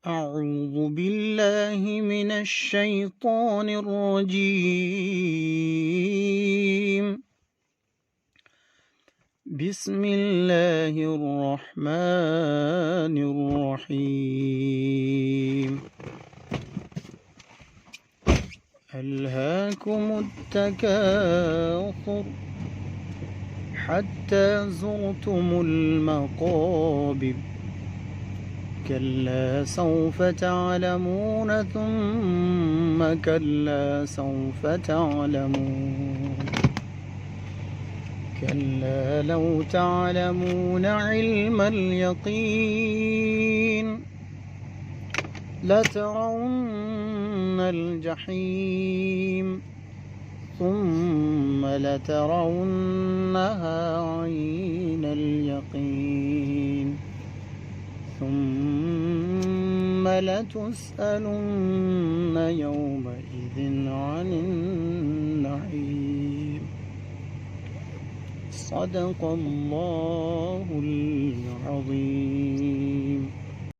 أعوذ بالله من الشيطان الرجيم. بسم الله الرحمن الرحيم. ألهاكم التكاثر حتى زرتم المقابر، كلا سوف تعلمون ثم كلا سوف تعلمون، كلا لو تعلمون علم اليقين لترون الجحيم ثم لترونها عين اليقين ثم لتسألن يومئذ عن النعيم. صدق الله العظيم.